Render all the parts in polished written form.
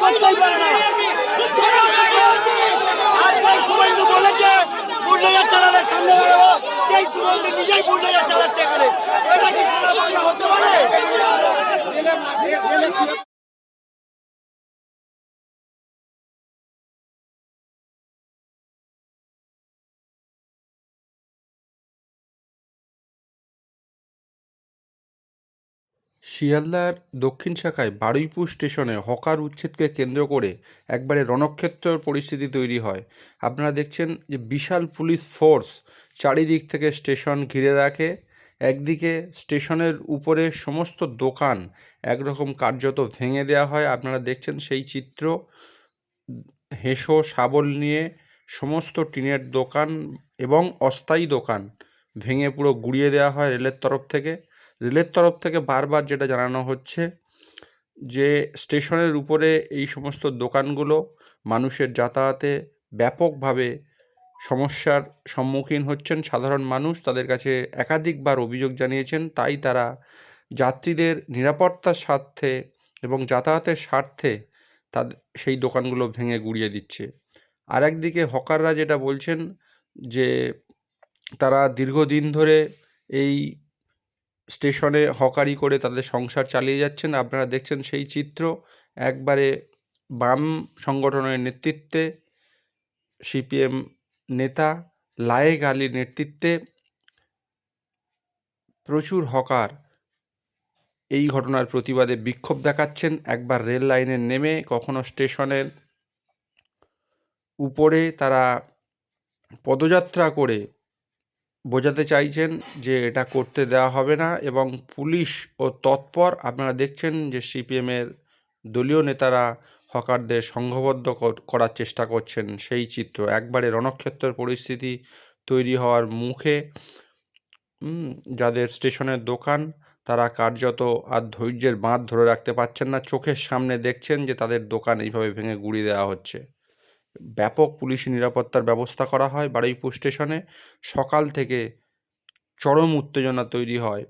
করতেই পারে না। আর যেই শুভেন্দু বলেছে বুলডোজার চালালে সামনে দাঁড়াবো, সেই শুভেন্দু নিজেই বুলডোজার চালাচ্ছে এখানে। এটা কি সোনা বাংলা হতে পারে? শিয়ালদার দক্ষিণ শাখায় বারুইপুর স্টেশনে হকার উচ্ছেদকে কেন্দ্র করে একবারে রণক্ষেত্রের পরিস্থিতি তৈরি হয়। আপনারা দেখছেন যে বিশাল পুলিশ ফোর্স চারিদিক থেকে স্টেশন ঘিরে রাখে। একদিকে স্টেশনের উপরে সমস্ত দোকান একরকম কার্যত ভেঙে দেওয়া হয়। আপনারা দেখছেন সেই চিত্র। হেঁসো শাবল নিয়ে সমস্ত টিনের দোকান এবং অস্থায়ী দোকান ভেঙে পুরো গুঁড়িয়ে দেওয়া হয় রেলের তরফ থেকে বারবার যেটা জানানো হচ্ছে যে স্টেশনের উপরে এই সমস্ত দোকানগুলো মানুষের যাতায়াতে ব্যাপকভাবে সমস্যার সম্মুখীন হচ্ছেন সাধারণ মানুষ। তাদের কাছে একাধিকবার অভিযোগ জানিয়েছেন, তাই তারা যাত্রীদের নিরাপত্তার স্বার্থে এবং যাতায়াতের স্বার্থে তাদের সেই দোকানগুলো ভেঙে গুঁড়িয়ে দিচ্ছে। আর একদিকে হকাররা যেটা বলছেন যে তারা দীর্ঘদিন ধরে এই স্টেশনে হকারি করে তাদের সংসার চালিয়ে যাচ্ছেন। আপনারা দেখছেন সেই চিত্র। একবারে বাম সংগঠনের নেতৃত্বে সিপিএম নেতা লায়েক আলীর নেতৃত্বে প্রচুর হকার এই ঘটনার প্রতিবাদে বিক্ষোভ দেখাচ্ছেন। একবার রেল লাইনে নেমে কখনো স্টেশনের উপরে তারা পদযাত্রা করে বোঝাতে চাইছেন যে এটা করতে দেওয়া হবে না, এবং পুলিশ ও তৎপর। আপনারা দেখছেন যে সিপিএমের দলীয় নেতারা হকারদের সংঘবদ্ধ করার চেষ্টা করছেন সেই চিত্র। একবারে রণক্ষেত্রের পরিস্থিতি তৈরি হওয়ার মুখে। যাদের স্টেশনের দোকান তারা কার্যত আর ধৈর্যের বাঁধ ধরে রাখতে পারছেন না। চোখের সামনে দেখছেন যে তাদের দোকান এইভাবে ভেঙে গুঁড়িয়ে দেওয়া হচ্ছে। ব্যাপক পুলিশি নিরাপত্তার ব্যবস্থা করা হয় বারুইপুর স্টেশনে। সকাল থেকে চরম উত্তেজনা তৈরি হয়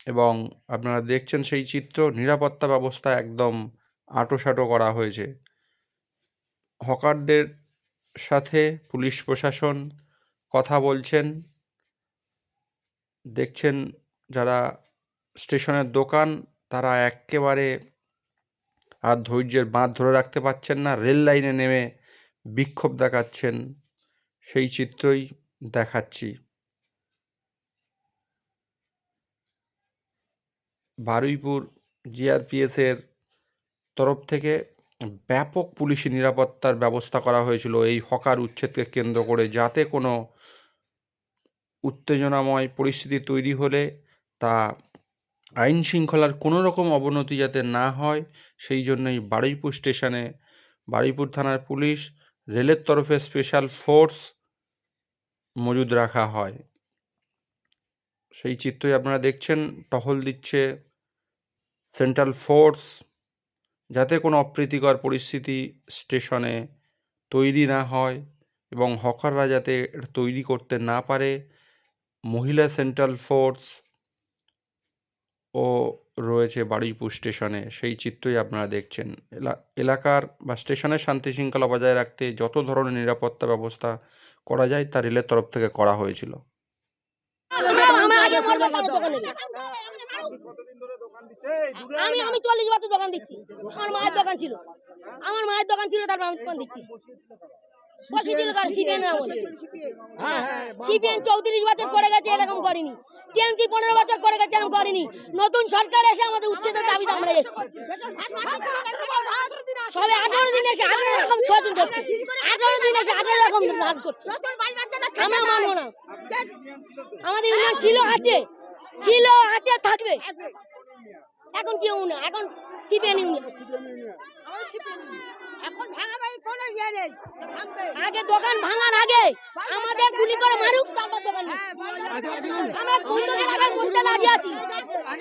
এবং আপনারা দেখছেন সেই চিত্র। নিরাপত্তা ব্যবস্থা একদম আঁটোসাঁটো করা হয়েছে। হকারদের সাথে পুলিশ প্রশাসন কথা বলছেন। দেখছেন যারা স্টেশনের দোকান তারা একেবারে আর ধৈর্যের বাঁধ ধরে রাখতে পারছেন না, রেল লাইনে নেমে বিক্ষোভ দেখাচ্ছেন। সেই চিত্রই দেখাচ্ছি। বারুইপুর জিআরপিএসের তরফ থেকে ব্যাপক পুলিশি নিরাপত্তার ব্যবস্থা করা হয়েছিল এই হকার উচ্ছেদকে কেন্দ্র করে, যাতে কোনো উত্তেজনাময় পরিস্থিতি তৈরি হলে তা আইন শৃঙ্খলার কোনো রকম অবনতি যাতে না হয়, সেই জন্যই বারুইপুর স্টেশনে বারুইপুর থানার পুলিশ, রেলের তরফে স্পেশাল ফোর্স মজুদ রাখা হয়। সেই চিত্রই আপনারা দেখছেন। টহল দিচ্ছে সেন্ট্রাল ফোর্স, যাতে কোনো অপ্রীতিকর পরিস্থিতি স্টেশনে তৈরি না হয় এবং হকাররা যাতে তৈরি করতে না পারে। মহিলা সেন্ট্রাল ফোর্স ও রয়েছে বারুইপুর স্টেশনে, সেই চিত্রই আপনারা দেখছেন। এলাকার বা স্টেশনের শান্তি শৃঙ্খলা বজায় রাখতে যত ধরনের নিরাপত্তা ব্যবস্থা করা যায় তা রেলের তরফ থেকে করা হয়েছিল। আমি 40 বছর দোকান দিচ্ছি। আমার মায়ের দোকান ছিল, তারপর আমি দোকান দিচ্ছি। বসেছিল কার সিপিএন আমলে। সিপিএন 34 বছর করে গেছে, এরকম করেনি। টিএমসি 15 বছর করে গেছে, এরকম করেনি। নতুন সরকার এসে আমাদের উচ্ছেদের দাবিতে আমরা এসেছি। সবে 18 দিন এসে 18 রকম 6 দিন করছে, 18 দিন এসে 18 রকম রাগ করছে। আমরা মানবো না। আমাদের ইউনিয়ন ছিল, আছে, থাকবে। এখন কেউ না, এখন সিপিএন ইউনিয়ন। এখন ভাঙাবার কোনো ইয়ে নেই। আগে দোকান ভাঙার আগে আমাদের গুলি করে মারুক, তারপর দোকান। আমরা কোন দোকান আগে বলতে রাজি আছি।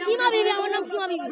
সীমা বিবি, আমার নাম সীমা বিবি।